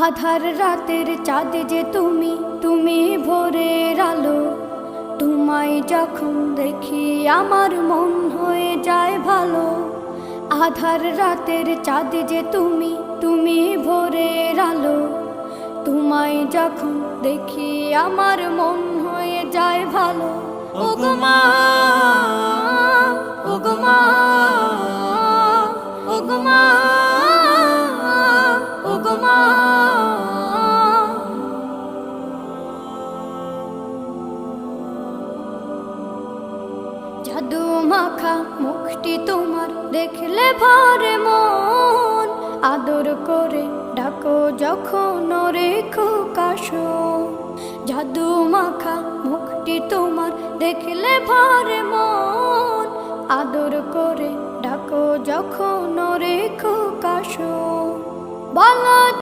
আধার রাতের চাঁদ যে তুমি, তুমি ভোরের আলো। তোমায় যখন দেখি আমার মন হয়ে যায় ভালো। আধার রাতের চাঁদ যে তুমি, তুমি ভোরের আলো। তোমায় যখন দেখি আমার মন হয়ে যায় ভালো। ওগো মা, ওগো মা, ওগো মা, ওগো মা। জাদু মাখা মুখটি তোমার দেখলে ভরে মন। আদর করে ডাকো যখন রেখো কাশো। জাদু মাখা মুখটি তোমার দেখলে ভরে মন। আদর করে ডাকো যখন রেখো কাশো। বলো